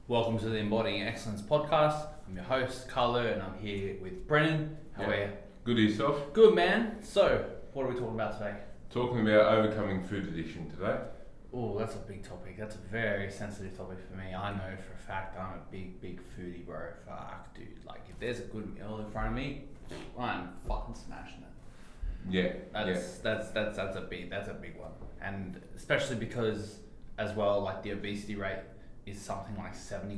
Welcome to the Embodying Excellence podcast. I'm your host, Carlo, and I'm here with Brenden. How are you? Good yourself? Good, man. So, what are we talking about today? Talking about overcoming food addiction today. Oh, that's a big topic. That's a very sensitive topic for me. I know for a fact I'm a big foodie, bro. Fuck, dude. Like, if there's a good meal in front of me, I'm fucking smashing it. Yeah. That's a big one. And especially because, as well, like the obesity rate is something like 71%,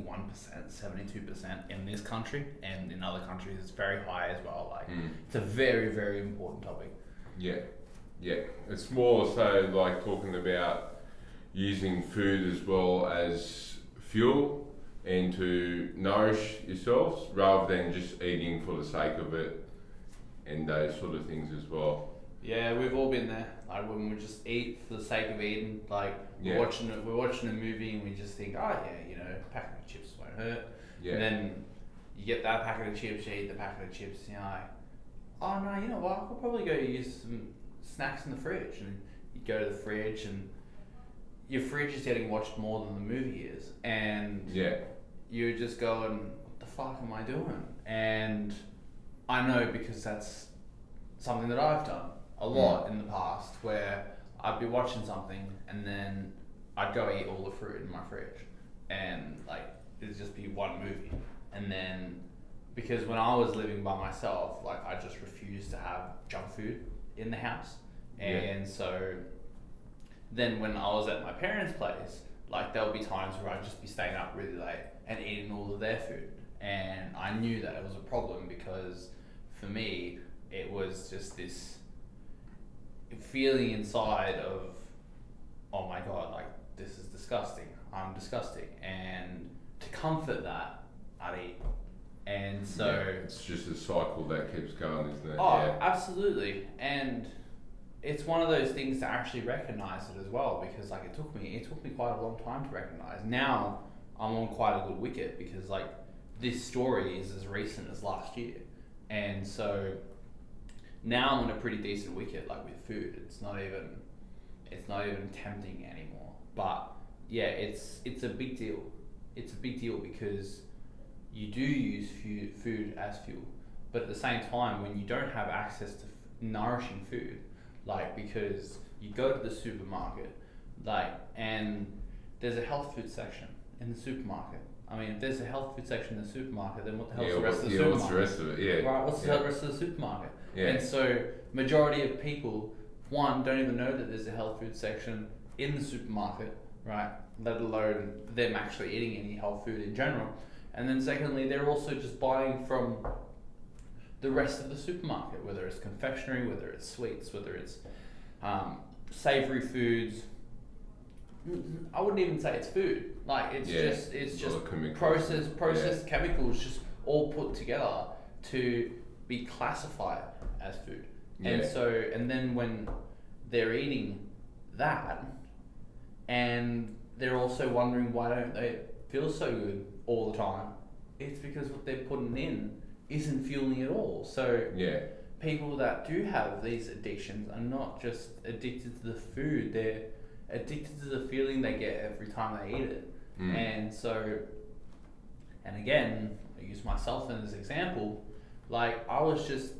72% in this country, and in other countries it's very high as well. Like, it's a very, very important topic. Yeah. It's more so like talking about using food as well as fuel and to nourish yourselves rather than just eating for the sake of it and those sort of things as well. Yeah, we've all been there. Like when we just eat for the sake of eating. Like we're watching a movie and we just think, oh yeah, a packet of chips won't hurt. Yeah. And then you get that packet of chips, you eat the packet of chips, and you're like, oh no, you know what? I could probably go use some snacks in the fridge. And you go to the fridge and your fridge is getting watched more than the movie is, and you're just going, what the fuck am I doing? And I know because that's something that I've done a lot in the past, where I'd be watching something and then I'd go eat all the fruit in my fridge, and like it'd just be one movie. And then because when I was living by myself, like I just refused to have junk food in the house, and so then when I was at my parents' place, like there'll be times where I'd just be staying up really late and eating all of their food, and I knew that it was a problem because for me it was just this feeling inside of, oh my god, like this is disgusting, I'm disgusting, and to comfort that I'd eat. And so it's just a cycle that keeps going, isn't it? Oh, absolutely. And it's one of those things to actually recognize it as well, because like it took me quite a long time to recognize. Now I'm on quite a good wicket because like this story is as recent as last year, and so now I'm on a pretty decent wicket, like with food. It's not even tempting anymore. But yeah, it's a big deal. It's a big deal because you do use food as fuel, but at the same time, when you don't have access to nourishing food, like because you go to the supermarket, like, and there's a health food section in the supermarket. I mean, if there's a health food section in the supermarket, then what the hell's the rest of the supermarket? What's the rest of it? Right, what's the rest of the supermarket? And so, majority of people, one, don't even know that there's a health food section in the supermarket, right? Let alone them actually eating any health food in general. And then secondly, they're also just buying from the rest of the supermarket, whether it's confectionery, whether it's sweets, whether it's savory foods. I wouldn't even say it's food. Like it's just processed chemicals just all put together to be classified as food. And so, and then when they're eating that, and they're also wondering why don't they feel so good all the time, it's because what they're putting in isn't fueling at all. So people that do have these addictions are not just addicted to the food, they're addicted to the feeling they get every time they eat it. And so, and again, I use myself as an example, like I was just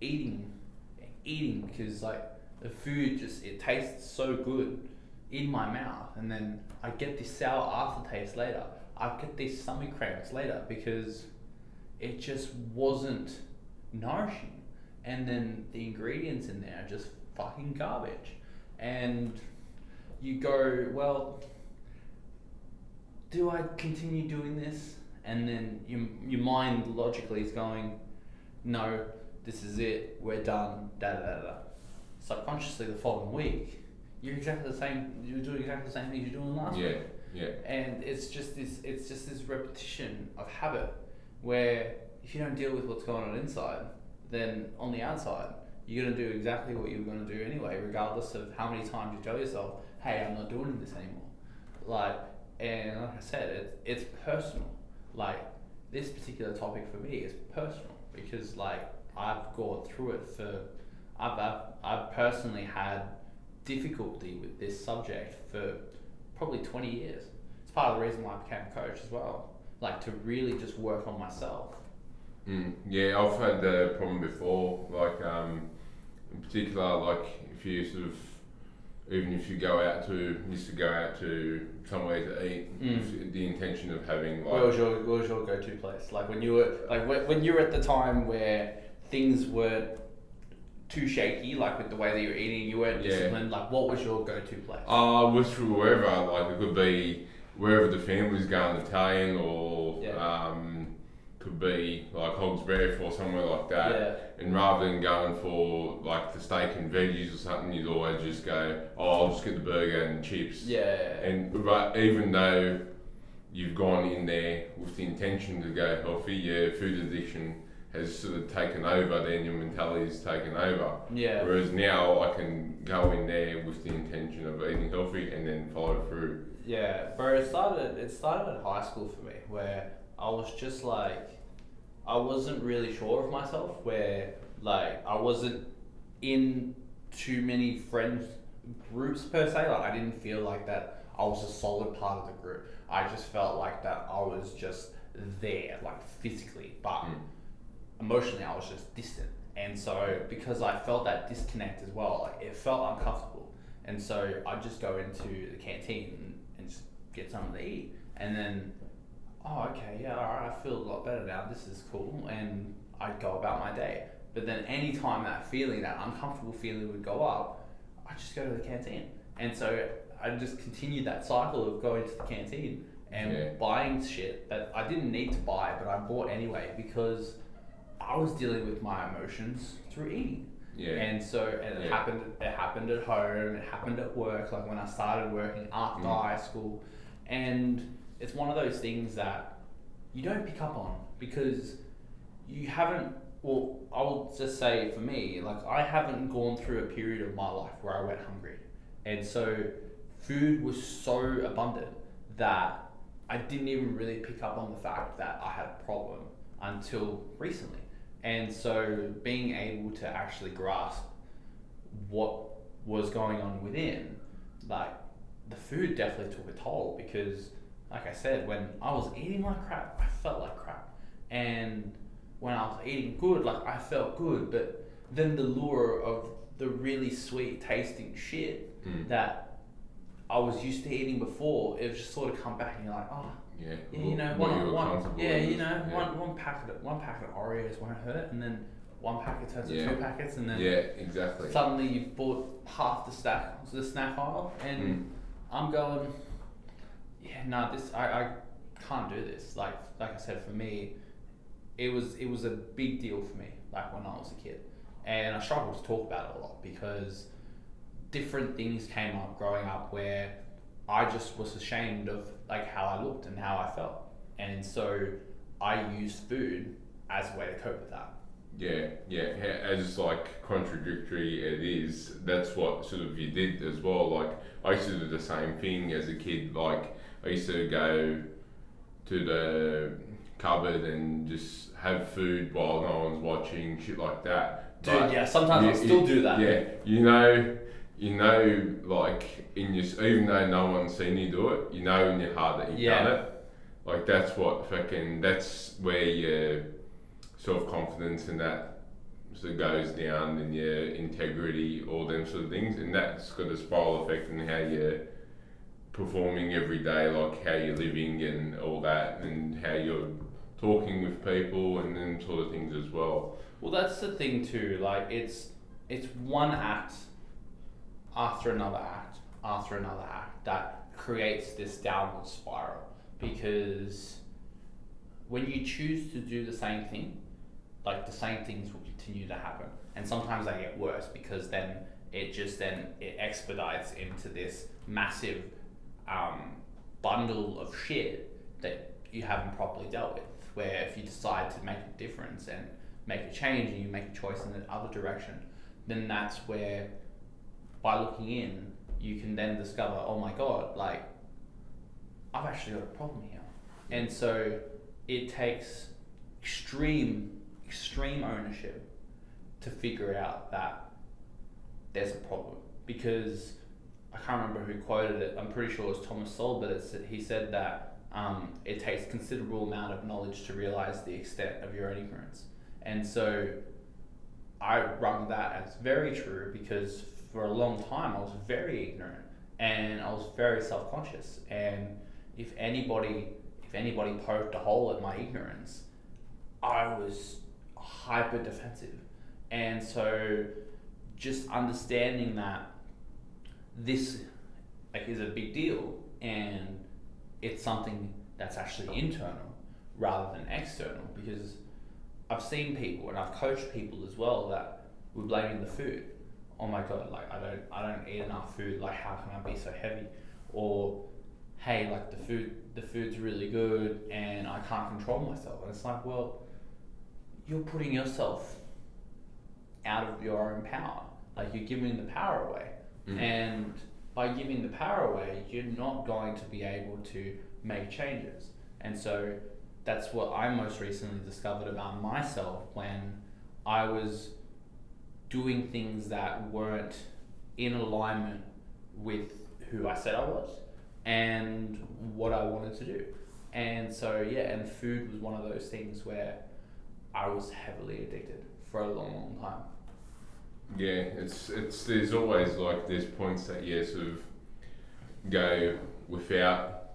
eating because like the food just, it tastes so good in my mouth, and then I get this sour aftertaste later. I get these stomach cramps later because it just wasn't nourishing, and then the ingredients in there are just fucking garbage. And you go, well, do I continue doing this? And then your mind logically is going, no, this is it, we're done, Subconsciously the following week, you're doing exactly the same things you're doing last week. And it's just this repetition of habit where if you don't deal with what's going on inside, then on the outside, you're going to do exactly what you were going to do anyway, regardless of how many times you tell yourself, hey, I'm not doing this anymore. And like I said, it's personal. Like, this particular topic for me is personal because, like, I've gone through it I've personally had difficulty with this subject for probably 20 years. It's part of the reason why I became a coach as well. Like to really just work on myself. Yeah, I've had the problem before. Like in particular, like if you sort of, even if you used to go out to somewhere to eat, with the intention of having like. Where was your go-to place? Like when you were at the time where things weren't too shaky, like with the way that you were eating, you weren't disciplined. Like what was your go-to place? Was through wherever. Like it could be wherever the family's going, Italian or could be like Hogs Bear or somewhere like that. Yeah. And rather than going for like the steak and veggies or something, you'd always just go, I'll just get the burger and chips. Yeah. And even though you've gone in there with the intention to go healthy, your food addiction has sort of taken over, then your mentality's taken over. Yeah. Whereas now I can go in there with the intention of eating healthy and then follow through. Yeah, bro, it started at high school for me, where I was just like, I wasn't really sure of myself, where like I wasn't in too many friends groups per se. Like I didn't feel like that I was a solid part of the group. I just felt like that I was just there, like physically, but emotionally I was just distant. And so because I felt that disconnect as well, like it felt uncomfortable. And so I'd just go into the canteen and just get something to eat. And then, oh, okay, yeah, all right, I feel a lot better now. This is cool. And I'd go about my day. But then any time that feeling, that uncomfortable feeling would go up, I'd just go to the canteen. And so I just continued that cycle of going to the canteen and buying shit that I didn't need to buy, but I bought anyway because I was dealing with my emotions through eating. Yeah. And so it happened at home, it happened at work, like when I started working after high school. And it's one of those things that you don't pick up on because you haven't, well, I will just say for me, like I haven't gone through a period of my life where I went hungry. And so food was so abundant that I didn't even really pick up on the fact that I had a problem until recently. And so being able to actually grasp what was going on within, like the food definitely took a toll because, like I said, when I was eating like crap, I felt like crap. And when I was eating good, like I felt good, but then the lure of the really sweet tasting shit that I was used to eating before, it just sort of come back and you're like, oh, you know, one packet of Oreos won't hurt, and then one packet turns to 2 packets, and then exactly. Suddenly you've bought half the snack aisle, and I'm going, I can't do this. Like I said, for me, it was a big deal for me, like when I was a kid, and I struggled to talk about it a lot because different things came up growing up where I just was ashamed of like how I looked and how I felt, and so I used food as a way to cope with that. As like contradictory it is, that's what sort of you did as well. Like I used to do the same thing as a kid. Like I used to go to the cupboard and just have food while no one's watching, shit like that. Dude, but sometimes I still do that. You know, like in your, even though no one's seen you do it, you know in your heart that you've done it. Like that's where your self-confidence and that sort of goes down, and your integrity, all them sort of things, and that's got a spiral effect on how you're performing every day, like how you're living and all that, and how you're talking with people and them sort of things as well. Well, that's the thing too. Like it's one act after another act that creates this downward spiral, because when you choose to do the same thing, like the same things will continue to happen, and sometimes they get worse because then it expedites into this massive bundle of shit that you haven't properly dealt with, where if you decide to make a difference and make a change and you make a choice in the other direction, then that's where, by looking in, you can then discover, oh my god, like I've actually got a problem here. And so it takes extreme ownership to figure out that there's a problem, because I can't remember who quoted it. I'm pretty sure it was Thomas Sowell, but he said that it takes considerable amount of knowledge to realize the extent of your own ignorance. And so I rung that as very true, because for a long time I was very ignorant and I was very self-conscious. And if anybody poked a hole at my ignorance, I was hyper defensive. And so just understanding that this is a big deal, and it's something that's actually internal rather than external, because I've seen people and I've coached people as well that were blaming the food. Oh my god, like I don't eat enough food, like how can I be so heavy? Or hey, like the food's really good and I can't control myself. And it's like, well, you're putting yourself out of your own power. Like you're giving the power away. And by giving the power away, you're not going to be able to make changes. And so that's what I most recently discovered about myself when I was doing things that weren't in alignment with who I said I was and what I wanted to do. And so, yeah, and food was one of those things where I was heavily addicted for a long, long time. Yeah, it's there's always like there's points that you sort of go without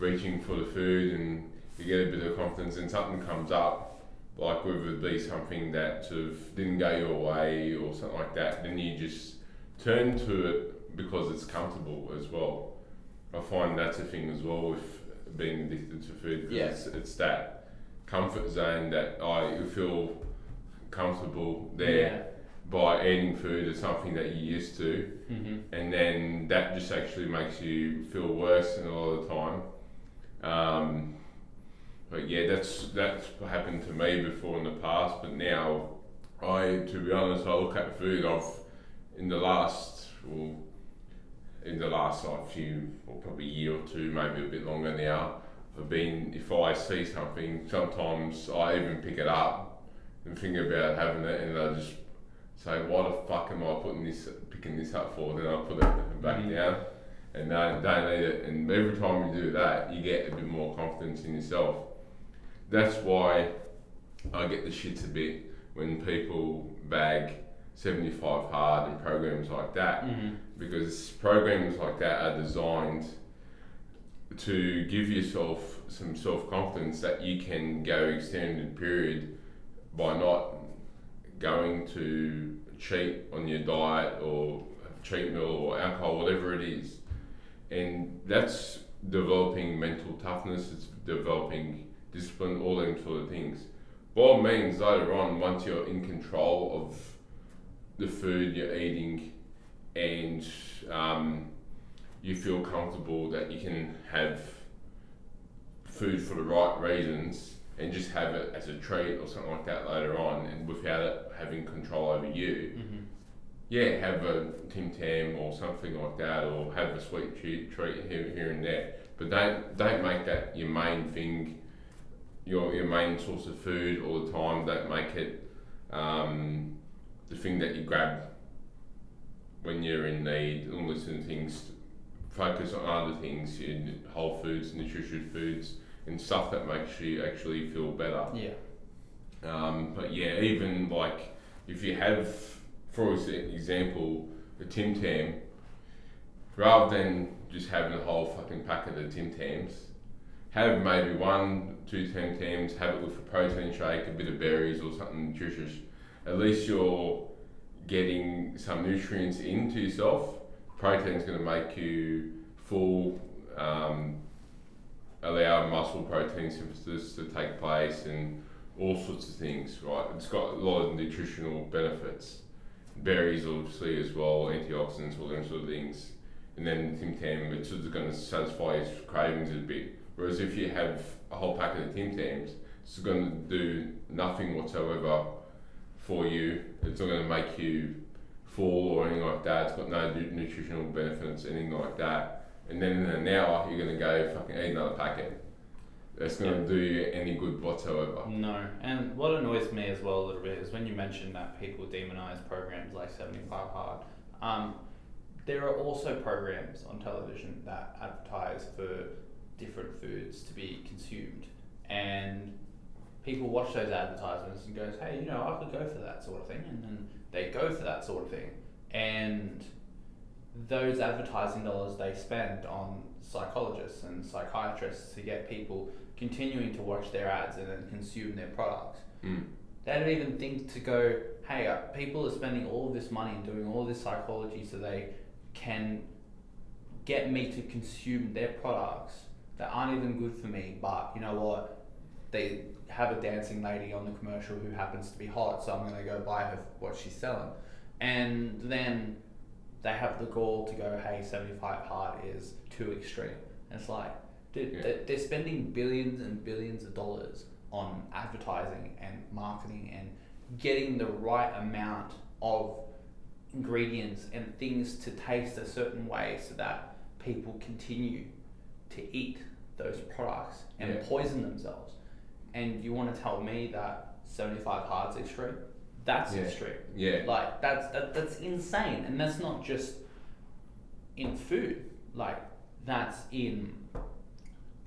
reaching for the food, and you get a bit of confidence and something comes up, like whether it be something that sort of didn't go your way or something like that, then you just turn to it because it's comfortable as well. I find that's a thing as well with being addicted to food, because it's that comfort zone that you feel comfortable there by eating food as something that you're used to, and then that just actually makes you feel worse a lot of the time. But yeah, that's happened to me before in the past, but now to be honest, I look at food. In the last like few, or probably year or two, maybe a bit longer now, if I see something, sometimes I even pick it up and think about having it, and I just say, why the fuck am I picking this up for? Then I put it back down and don't eat it. And every time you do that, you get a bit more confidence in yourself. That's why I get the shits a bit when people bag 75 hard and programs like that, because programs like that are designed to give yourself some self-confidence that you can go extended period by not going to cheat on your diet or cheat meal or alcohol, whatever it is. And that's developing mental toughness, it's developing discipline, all them sort of things. By all means, later on, once you're in control of the food you're eating and you feel comfortable that you can have food for the right reasons and just have it as a treat or something like that later on, and without it having control over you, have a Tim Tam or something like that, or have a sweet treat here and there. But don't make that your main thing, your main source of food all the time. Don't make it the thing that you grab when you're in need. Don't listen to things. Focus on other things, in whole foods, nutritious foods, and stuff that makes you actually feel better. But yeah, even like if you have, for example, a Tim Tam, rather than just having a whole fucking packet of Tim Tams, have maybe 1-2 Tim Tams, have it with a protein shake, a bit of berries or something nutritious. At least you're getting some nutrients into yourself. Protein's going to make you full, allow muscle protein synthesis to take place and all sorts of things, right? It's got a lot of nutritional benefits. Berries obviously as well, antioxidants, all them sort of things. And then Tim Tam, it's just going to satisfy your cravings a bit. Whereas if you have a whole packet of Tim Tams, it's going to do nothing whatsoever for you. It's not going to make you full or anything like that. It's got no nutritional benefits, anything like that. And then in an hour, you're going to go fucking eat another packet. That's going to do you any good whatsoever. No. And what annoys me as well a little bit is when you mention that people demonize programs like 75 Hard. there are also programs on television that advertise for different foods to be consumed, and people watch those advertisements and goes, hey, I could go for that sort of thing, and then they go for that sort of thing, and those advertising dollars they spend on psychologists and psychiatrists to get people continuing to watch their ads and then consume their products. They don't even think to go, hey, people are spending all of this money and doing all this psychology so they can get me to consume their products that aren't even good for me, but you know what? They have a dancing lady on the commercial who happens to be hot, so I'm going to go buy her what she's selling. And then they have the gall to go, hey, 75 hard is too extreme. And it's like, dude, they're spending billions and billions of dollars on advertising and marketing and getting the right amount of ingredients and things to taste a certain way so that people continue to eat those products and poison themselves. And you want to tell me that 75 hard's extreme? That's extreme. Yeah. Like that's insane, and that's not just in food. Like that's in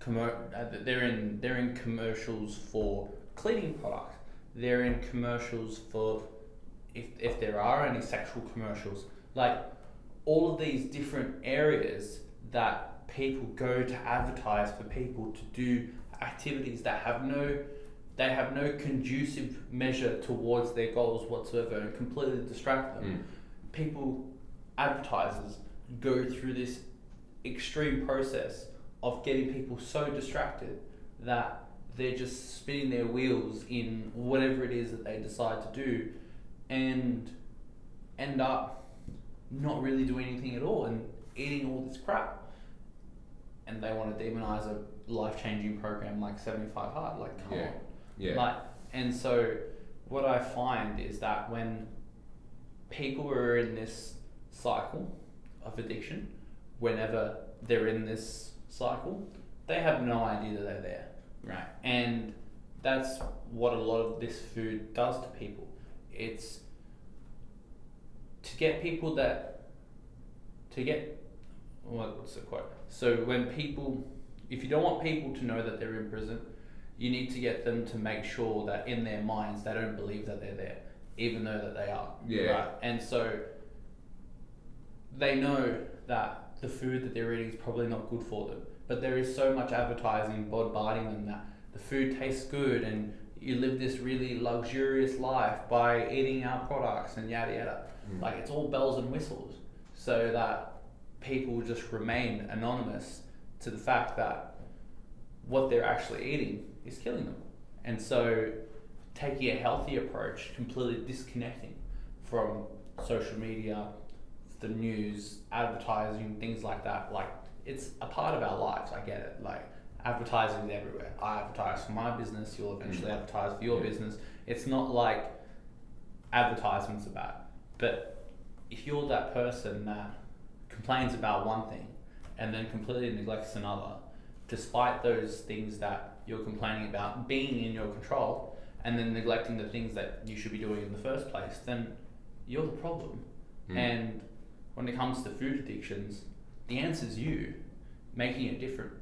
they're in commercials for cleaning products. They're in commercials for if there are any sexual commercials. Like all of these different areas that people go to advertise for people to do activities that have no conducive measure towards their goals whatsoever and completely distract them. People, advertisers, go through this extreme process of getting people so distracted that they're just spinning their wheels in whatever it is that they decide to do and end up not really doing anything at all and eating all this crap. And they want to demonize a life-changing program like 75 Hard. Like, come on. Yeah. Like, and so what I find is that when people are in this cycle of addiction, whenever they're in this cycle, they have no idea that they're there, right? And that's what a lot of this food does to people. It's to get people what's the quote? So if you don't want people to know that they're in prison, you need to get them to make sure that in their minds they don't believe that they're there, even though that they are. Yeah. Right? And so they know that the food that they're eating is probably not good for them, but there is so much advertising bombarding them that the food tastes good and you live this really luxurious life by eating our products and yada yada. Like it's all bells and whistles, so that people just remain anonymous to the fact that what they're actually eating is killing them. And so taking a healthy approach, completely disconnecting from social media, the news, advertising, things like that. Like it's a part of our lives, I get it. Like advertising is everywhere. I advertise for my business, you'll eventually advertise for your business. It's not like advertisements are bad. But if you're that person that complains about one thing and then completely neglects another, despite those things that you're complaining about being in your control, and then neglecting the things that you should be doing in the first place, then you're the problem. And when it comes to food addictions, the answer is you making a different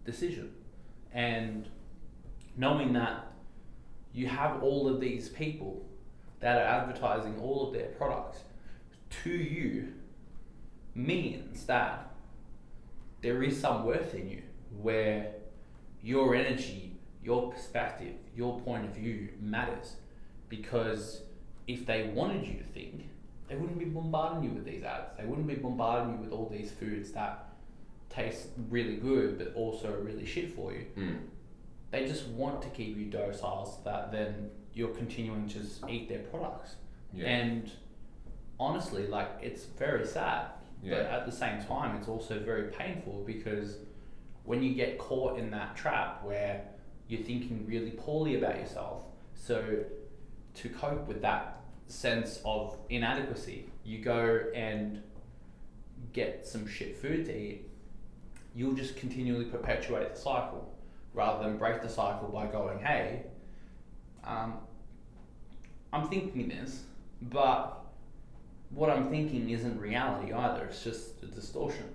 decision and knowing that you have all of these people that are advertising all of their products to you means that there is some worth in you, where your energy, your perspective, your point of view matters. Because if they wanted you to think, they wouldn't be bombarding you with these ads. They wouldn't be bombarding you with all these foods that taste really good but also are really shit for you. They just want to keep you docile so that then you're continuing to just eat their products. And honestly, like, it's very sad. But at the same time, it's also very painful, because when you get caught in that trap where you're thinking really poorly about yourself, so to cope with that sense of inadequacy, you go and get some shit food to eat, you'll just continually perpetuate the cycle rather than break the cycle by going, hey, I'm thinking this, but what I'm thinking isn't reality either. It's just a distortion.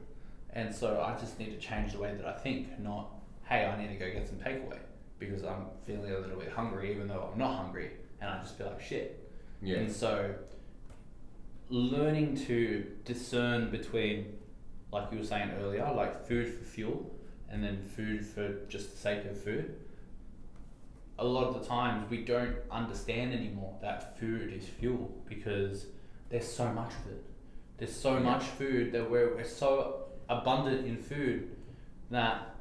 And so I just need to change the way that I think, not, hey, I need to go get some takeaway because I'm feeling a little bit hungry even though I'm not hungry and I just feel like shit. Yeah. And so learning to discern between, like you were saying earlier, like food for fuel and then food for just the sake of food. A lot of the times we don't understand anymore that food is fuel because there's so much of it. There's so much food that we're so abundant in food that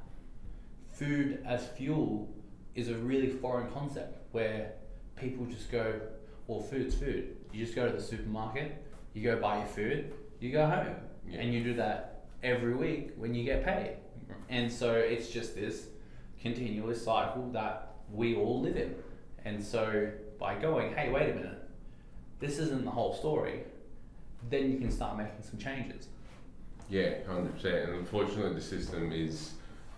food as fuel is a really foreign concept where people just go, well, food's food. You just go to the supermarket, you go buy your food, you go home. Yeah. And you do that every week when you get paid. And so it's just this continuous cycle that we all live in. And so by going, hey, wait a minute, this isn't the whole story, then you can start making some changes. Yeah, 100%. And unfortunately, the system is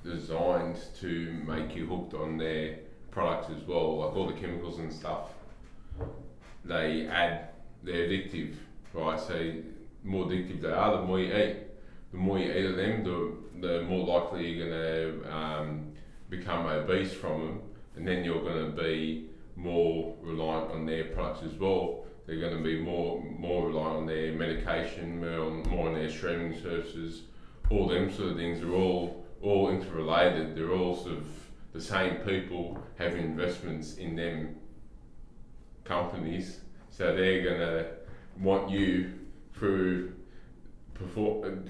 designed to make you hooked on their products as well, like all the chemicals and stuff. They're addictive, right? So the more addictive they are, the more you eat. The more you eat of them, the more likely you're going to become obese from them, and then you're going to be more reliant on their products as well. They're going to be more reliant on their medication, more on their streaming services. All them sort of things are all interrelated. They're all sort of the same people have investments in them companies, so they're going to want you through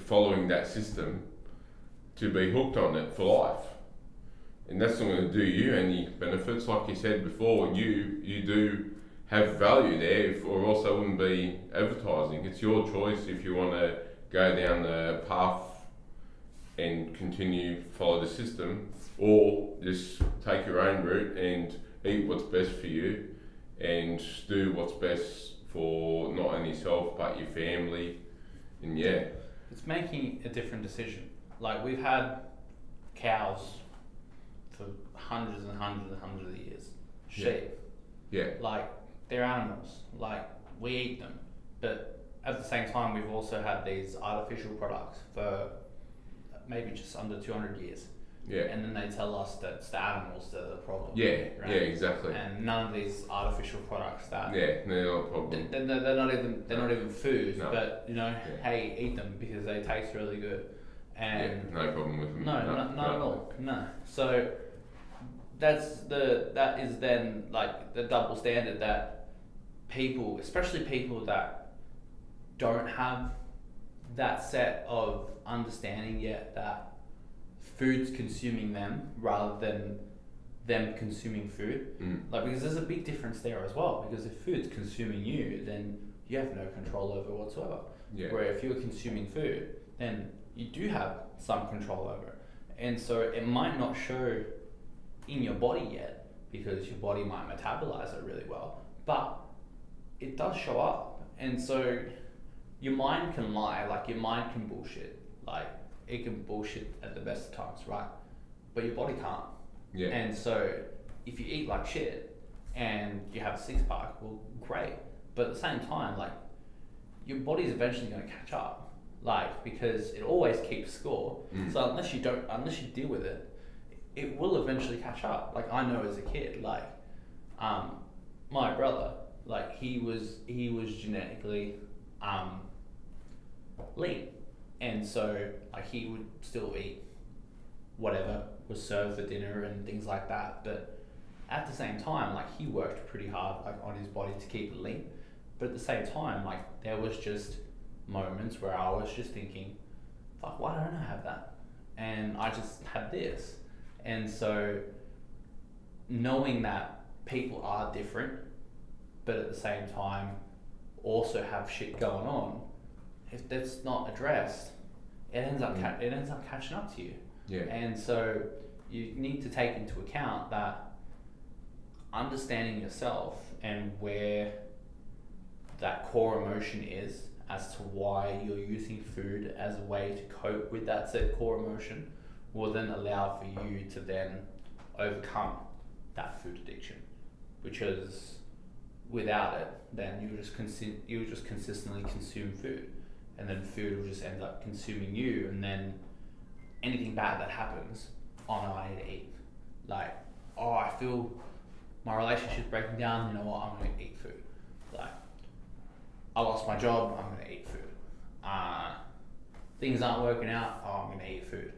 following that system to be hooked on it for life. And that's not going to do you any benefits. Like you said before, you do have value there, or else I wouldn't be advertising. It's your choice if you want to go down the path and continue follow the system, or just take your own route and eat what's best for you and do what's best for not only yourself but your family. And yeah, it's making a different decision. Like we've had cows for hundreds and hundreds and hundreds of years. Sheep. Yeah. Like they're animals. Like we eat them. But at the same time we've also had these artificial products for maybe just under 200 years. Yeah. And then they tell us that it's the animals that are the problem. Yeah, right? yeah, exactly. And none of these artificial products that they're not a problem. They're not even food, No. But hey, eat them because they taste really good. And no problem with them. No, not at all. No. So that is then like the double standard that people, especially people that don't have that set of understanding yet that food's consuming them rather than them consuming food. Like, because there's a big difference there as well, because if food's consuming you, then you have no control over whatsoever. Yeah. Where if you're consuming food, then you do have some control over it. And so it might not show in your body yet because your body might metabolize it really well, but it does show up. And so your mind can lie, like your mind can bullshit, like it can bullshit at the best of times, right? But your body can't. Yeah. And so if you eat like shit and you have a six pack, well, great. But at the same time, like your body's eventually going to catch up, like, because it always keeps score. So unless you deal with it, it will eventually catch up. Like I know as a kid, like my brother, like he was genetically lean, and so like he would still eat whatever was served for dinner and things like that, but at the same time, like he worked pretty hard like on his body to keep it lean. But at the same time, like there was just moments where I was just thinking, fuck, why don't I have that? And I just had this. And so knowing that people are different, but at the same time also have shit going on, if that's not addressed, it ends up catching up to you. Yeah. And so you need to take into account that understanding yourself and where that core emotion is as to why you're using food as a way to cope with that said core emotion will then allow for you to then overcome that food addiction. Because without it, then you will just consistently consume food, and then food will just end up consuming you, and then anything bad that happens, oh no, I need to eat. Like, oh, I feel my relationship's breaking down, you know what, I'm gonna eat food. Like, I lost my job, I'm gonna eat food. Things aren't working out, oh, I'm gonna eat food.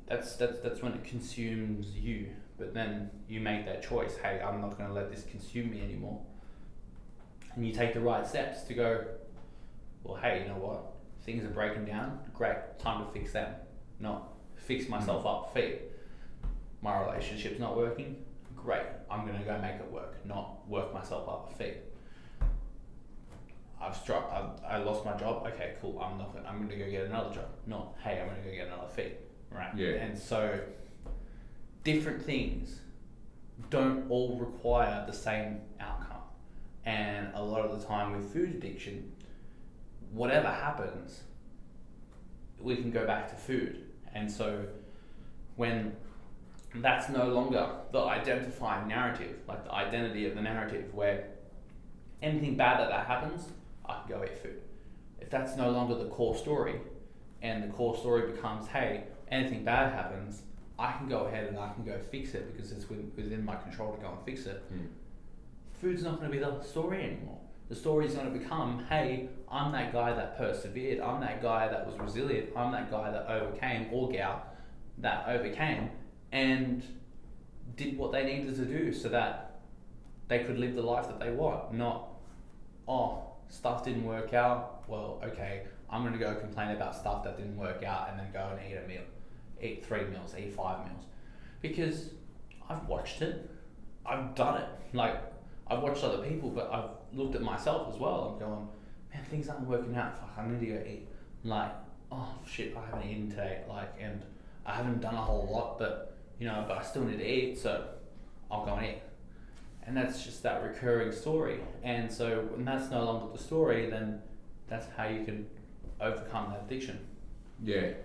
That's when it consumes you. But then you make that choice, hey, I'm not gonna let this consume me anymore. And you take the right steps to go, well, hey, you know what? Things are breaking down, great, time to fix them. Not fix myself up, feed. My relationship's not working, great, I'm gonna go make it work, not work myself up, feed. I lost my job, okay, cool, I'm gonna go get another job. Not, hey, I'm gonna go get another feed, right? Yeah. And so, different things don't all require the same outcome. And a lot of the time with food addiction, whatever happens, we can go back to food. And so when that's no longer the identifying narrative, like the identity of the narrative, where anything bad that happens, I can go eat food. If that's no longer the core story, and the core story becomes, hey, anything bad happens, I can go ahead and I can go fix it because it's within my control to go and fix it. Food's not going to be the story anymore. The story is going to become, hey, I'm that guy that persevered. I'm that guy that was resilient. I'm that guy that overcame, or gal that overcame and did what they needed to do so that they could live the life that they want. Not, oh, stuff didn't work out. Well, okay, I'm going to go complain about stuff that didn't work out and then go and eat a meal. Eat 3 meals, eat 5 meals. Because I've watched it. I've done it. Like, I've watched other people, but I've looked at myself as well. I'm going, man, things aren't working out. Fuck, I need to go eat. Like, oh shit, I haven't eaten today. Like, and I haven't done a whole lot, but I still need to eat, so I'll go and eat. And that's just that recurring story. And so when that's no longer the story, then that's how you can overcome that addiction. Yeah.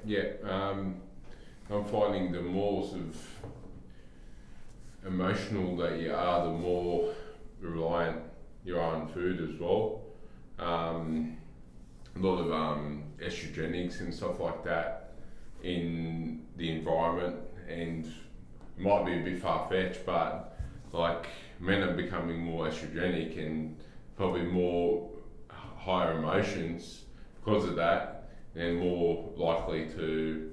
I'm finding the more sort of emotional that you are, the more reliant you are on food as well. A lot of estrogenics and stuff like that in the environment, and it might be a bit far-fetched, but like men are becoming more estrogenic and probably more higher emotions because of that, and more likely to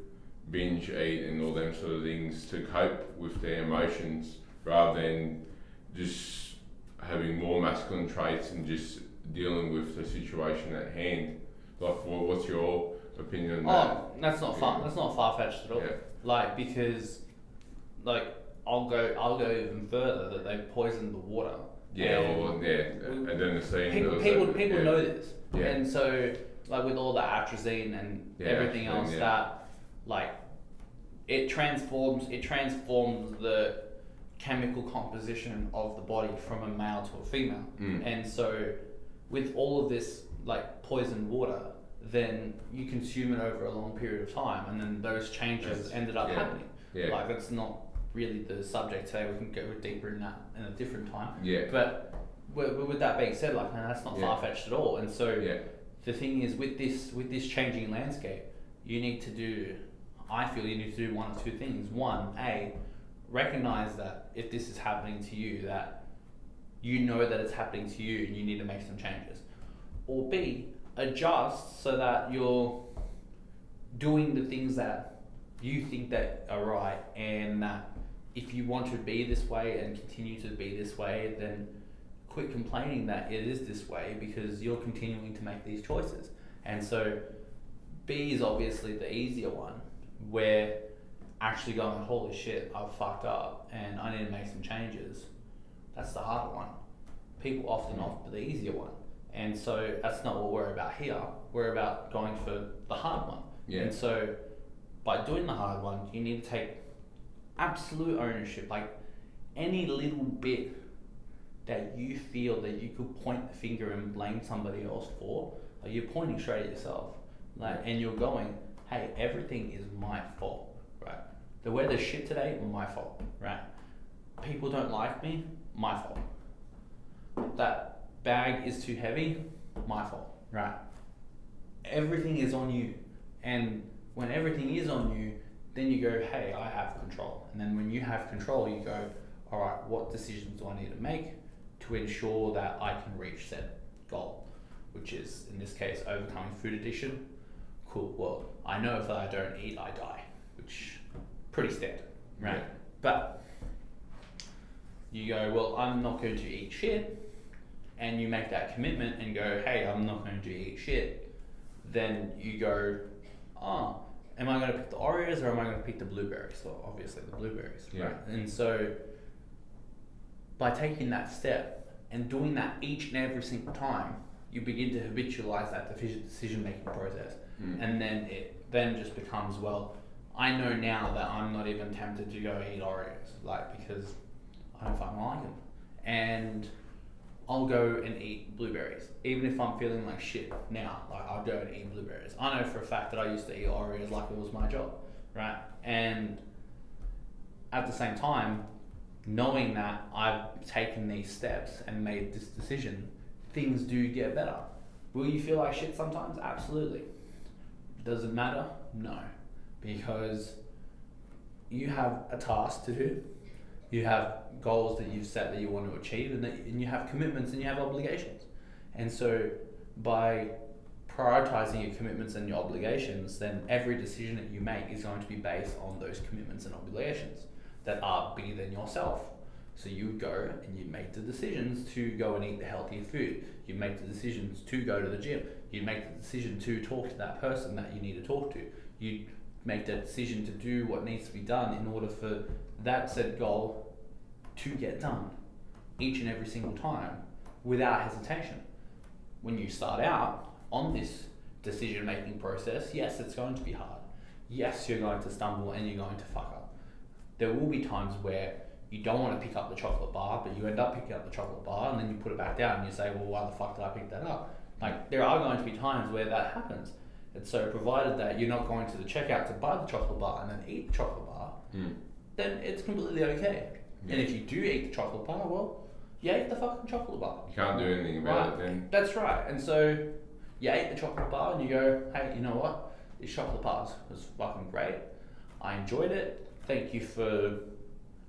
binge eat and all them sort of things to cope with their emotions, rather than just having more masculine traits and just dealing with the situation at hand. Like, what's your opinion on that? Oh, that's not far. That's not far-fetched at all. Yeah. Like, because, like, I'll go even further, that they poisoned the water. Adenosine. People know this, Yeah. and so like with all the atrazine and everything else, that like it transforms the chemical composition of the body from a male to a female, and so with all of this like poisoned water, then you consume it over a long period of time, and then those changes ended up happening. Like, that's not really the subject today. We can go deeper in that in a different time. But with that being said, like, man, that's not far-fetched at all. And so the thing is, with this changing landscape, I feel you need to do one of two things. One, recognize that if this is happening to you, that you know that it's happening to you and you need to make some changes. Or B, adjust so that you're doing the things that you think that are right, and that if you want to be this way and continue to be this way, then quit complaining that it is this way, because you're continuing to make these choices. And so B is obviously the easier one, where actually going, holy shit, I've fucked up and I need to make some changes. That's the harder one. People often opt for the easier one. And so that's not what we're about here. We're about going for the hard one. And so by doing the hard one, you need to take absolute ownership. Like, any little bit that you feel that you could point the finger and blame somebody else for, like, you're pointing straight at yourself. Like, and you're going, hey, everything is my fault, right? The weather's shit today, my fault, right? People don't like me, my fault. that bag is too heavy, my fault, right? Everything is on you. And when everything is on you, then you go, hey, I have control. And then when you have control, you go, all right, what decisions do I need to make to ensure that I can reach said goal, which is, in this case, overcoming food addiction. Cool, well, I know if I don't eat, I die, which pretty standard, right? Yeah. But you go, well, I'm not going to eat shit, and you make that commitment and go, hey, I'm not going to eat shit, then you go, oh, am I going to pick the Oreos or am I going to pick the blueberries? Well, obviously the blueberries, right? And so by taking that step and doing that each and every single time, you begin to habitualize that decision-making process. And then it then just becomes, well, I know now that I'm not even tempted to go eat Oreos, like, because I don't fucking like them. And I'll go and eat blueberries. Even if I'm feeling like shit now, like, I'll go and eat blueberries. I know for a fact that I used to eat Oreos like it was my job, right? And at the same time, knowing that I've taken these steps and made this decision, things do get better. Will you feel like shit sometimes? Absolutely. Does it matter? No. Because you have a task to do, you have goals that you've set that you want to achieve, and you have commitments and you have obligations. And so by prioritizing your commitments and your obligations, then every decision that you make is going to be based on those commitments and obligations that are bigger than yourself. So you go and you make the decisions to go and eat the healthier food. You make the decisions to go to the gym. You make the decision to talk to that person that you need to talk to. You make that decision to do what needs to be done in order for that said goal to get done each and every single time without hesitation. When you start out on this decision-making process, yes, it's going to be hard. Yes, you're going to stumble and you're going to fuck up. There will be times where you don't want to pick up the chocolate bar, but you end up picking up the chocolate bar and then you put it back down and you say, well, why the fuck did I pick that up? Like, there are going to be times where that happens. And so provided that you're not going to the checkout to buy the chocolate bar and then eat the chocolate bar, then it's completely okay. Yeah. And if you do eat the chocolate bar, well, you ate the fucking chocolate bar. You can't do anything about it then. That's right. And so you ate the chocolate bar and you go, hey, you know what? This chocolate bar was fucking great. I enjoyed it. Thank you for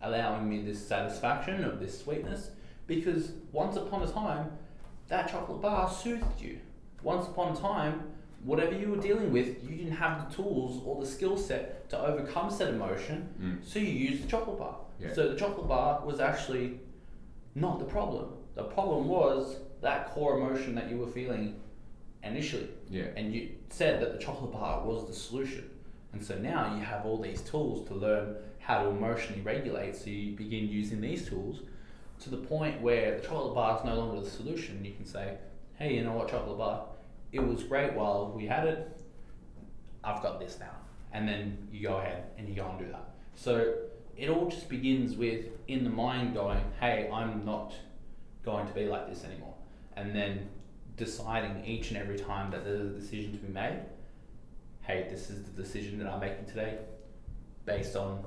allowing me this satisfaction of this sweetness, because once upon a time, that chocolate bar soothed you. Once upon a time, whatever you were dealing with, you didn't have the tools or the skill set to overcome said emotion, so you used the chocolate bar. Yeah. So the chocolate bar was actually not the problem. The problem was that core emotion that you were feeling initially. Yeah. And you said that the chocolate bar was the solution. And so now you have all these tools to learn how to emotionally regulate, so you begin using these tools to the point where the chocolate bar is no longer the solution. You can say, hey, you know what, chocolate bar, it was great while we had it, I've got this now. And then you go ahead and you go and do that. So it all just begins with, in the mind, going, hey, I'm not going to be like this anymore. And then deciding each and every time that there's a decision to be made, hey, this is the decision that I'm making today based on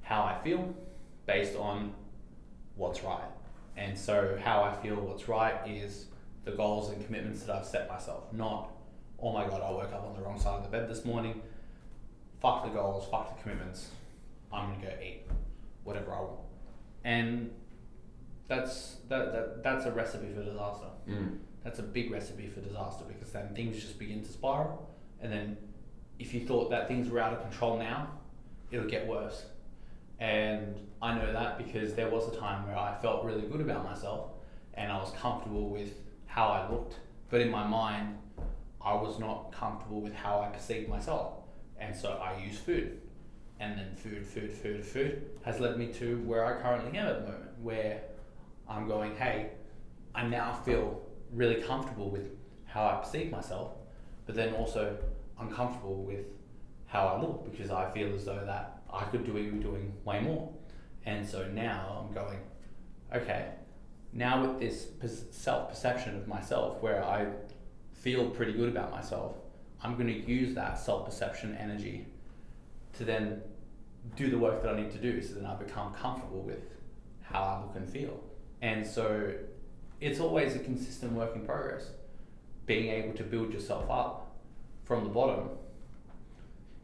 how I feel, based on what's right. And so how I feel what's right is the goals and commitments that I've set myself, not, oh my God, I woke up on the wrong side of the bed this morning, fuck the goals, fuck the commitments, I'm gonna go eat whatever I want. And that's a recipe for disaster. That's a big recipe for disaster, because then things just begin to spiral, and then if you thought that things were out of control now, it'll get worse. And I know that because there was a time where I felt really good about myself and I was comfortable with how I looked, but in my mind I was not comfortable with how I perceived myself, and so I used food. And then food has led me to where I currently am at the moment, where I'm going, hey, I now feel really comfortable with how I perceive myself, but then also uncomfortable with how I look, because I feel as though that I could be doing way more. And so now I'm going, okay, now with this self-perception of myself where I feel pretty good about myself, I'm going to use that self-perception energy to then do the work that I need to do, so then I become comfortable with how I look and feel. And so it's always a consistent work in progress. Being able to build yourself up from the bottom,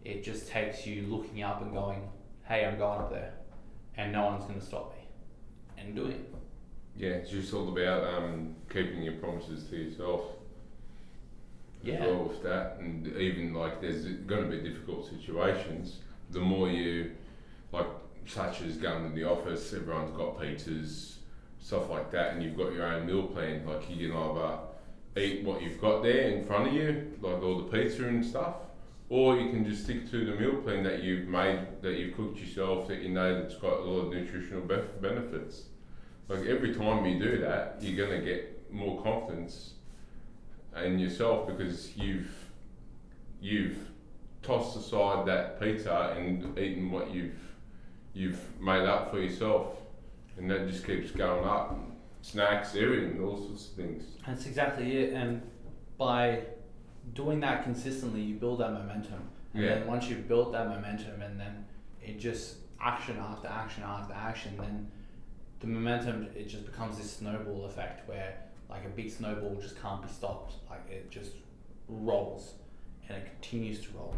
it just takes you looking up and going, hey, I'm going up there, and no one's going to stop me, and doing it. Yeah, it's just all about keeping your promises to yourself. Yeah. As well with that, and even like there's going to be difficult situations. The more you, like, such as going to the office, everyone's got pizzas, stuff like that, and you've got your own meal plan. Like you can either eat what you've got there in front of you, like all the pizza and stuff, or you can just stick to the meal plan that you've made, that you've cooked yourself, that you know that's got a lot of nutritional benefits. Like every time you do that, you're gonna get more confidence in yourself because you've tossed aside that pizza and eaten what you've made up for yourself, and that just keeps going up. Snacks, everything, all sorts of things. That's exactly it. And by doing that consistently, you build that momentum. And then once you've built that momentum, and then it just action after action after action, then the momentum, it just becomes this snowball effect where like a big snowball just can't be stopped. Like it just rolls and it continues to roll,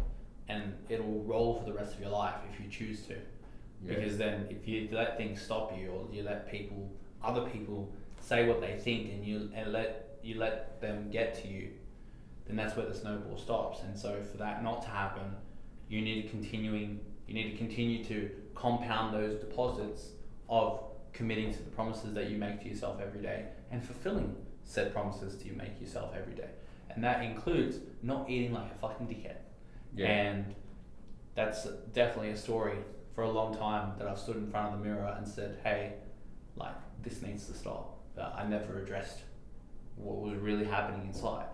and it'll roll for the rest of your life if you choose to. Because then if you let things stop you, or you let other people say what they think, and you let them get to you, then that's where the snowball stops. And so for that not to happen, you need to continue to compound those deposits of committing to the promises that you make to yourself every day, and fulfilling said promises that you make yourself every day. And that includes not eating like a fucking dickhead. Yeah. And that's definitely a story for a long time that I've stood in front of the mirror and said, hey, like, this needs to stop. But I never addressed what was really happening inside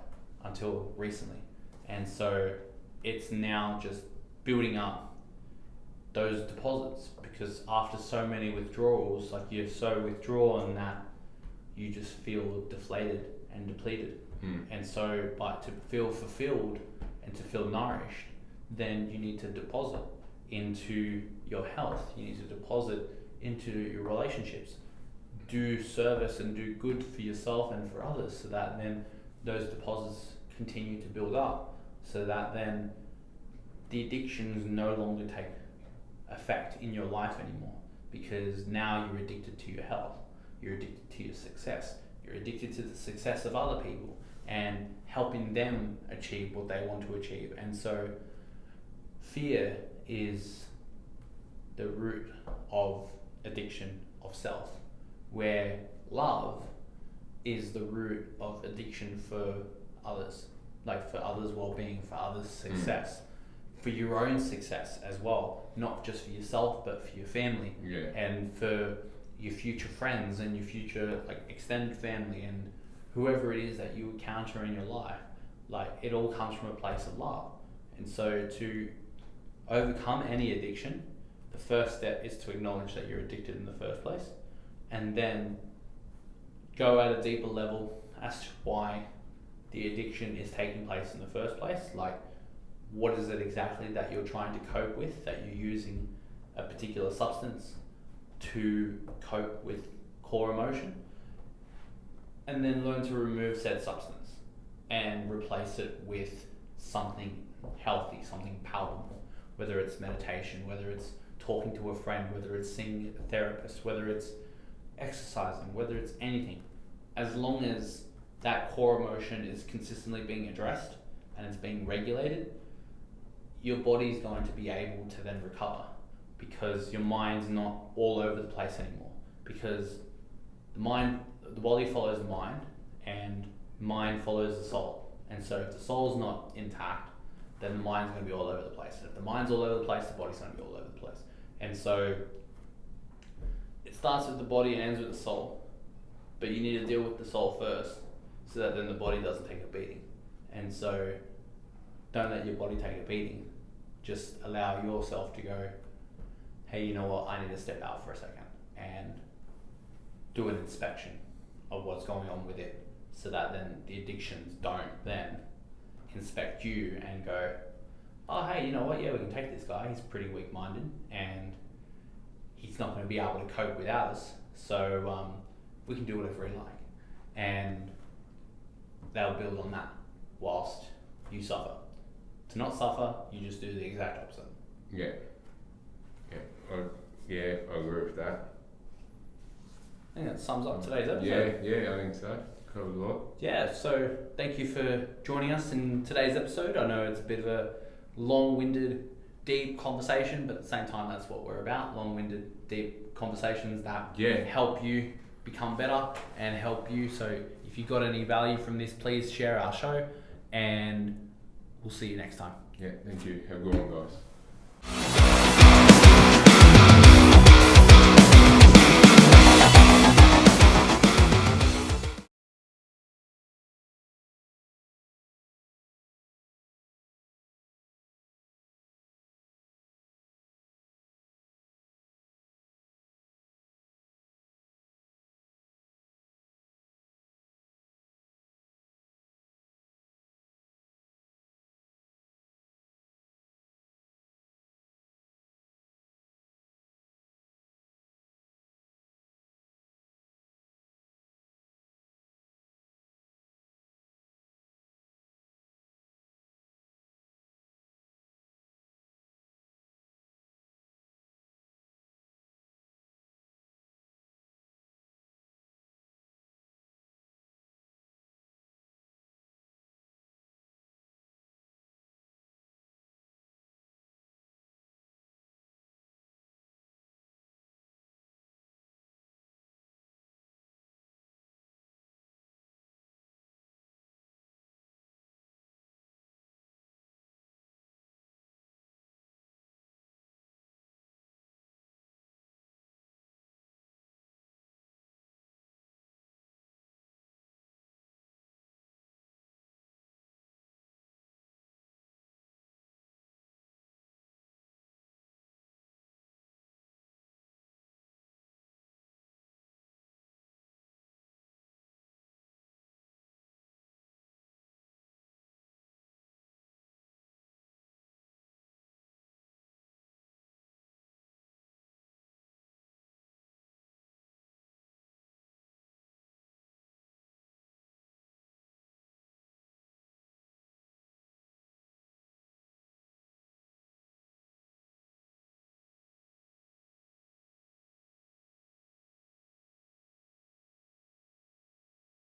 until recently. And so it's now just building up those deposits, because after so many withdrawals, like you're so withdrawn that you just feel deflated and depleted. And so, but to feel fulfilled and to feel nourished, then you need to deposit into your health. You need to deposit into your relationships. Do service and do good for yourself and for others, so that then those deposits continue to build up, so that then the addictions no longer take effect in your life anymore, because now you're addicted to your health, you're addicted to your success, you're addicted to the success of other people and helping them achieve what they want to achieve. And so fear is the root of addiction of self, where love is the root of addiction for others, like for others' well-being, for others' success, for your own success as well, not just for yourself but for your family, and for your future friends and your future like extended family and whoever it is that you encounter in your life. Like it all comes from a place of love. And so to overcome any addiction, the first step is to acknowledge that you're addicted in the first place, and then go at a deeper level as to why the addiction is taking place in the first place. Like, what is it exactly that you're trying to cope with, that you're using a particular substance to cope with core emotion, and then learn to remove said substance and replace it with something healthy, something palatable, whether it's meditation, whether it's talking to a friend, whether it's seeing a therapist, whether it's exercising, whether it's anything. As long as that core emotion is consistently being addressed and it's being regulated, your body's going to be able to then recover, because your mind's not all over the place anymore, because the body follows the mind and mind follows the soul. And so if the soul's not intact, then the mind's going to be all over the place. And if the mind's all over the place, the body's going to be all over the place. And so it starts with the body and ends with the soul, but you need to deal with the soul first, so that then the body doesn't take a beating. And so don't let your body take a beating. Just allow yourself to go, hey, you know what, I need to step out for a second and do an inspection of what's going on with it, so that then the addictions don't then inspect you and go, oh, hey, you know what, yeah, we can take this guy, he's pretty weak-minded and he's not going to be able to cope without us, so we can do whatever we like. and they'll build on that whilst you suffer. To not suffer, you just do the exact opposite. Yeah. I agree with that. I think that sums up today's episode. Yeah, I think so. Covered a lot. Yeah, so thank you for joining us in today's episode. I know it's a bit of a long-winded, deep conversation, but at the same time, that's what we're about. Long-winded, deep conversations that help you become better and help you. So if you got any value from this, please share our show, and we'll see you next time. Yeah, thank you. Have a good one, guys.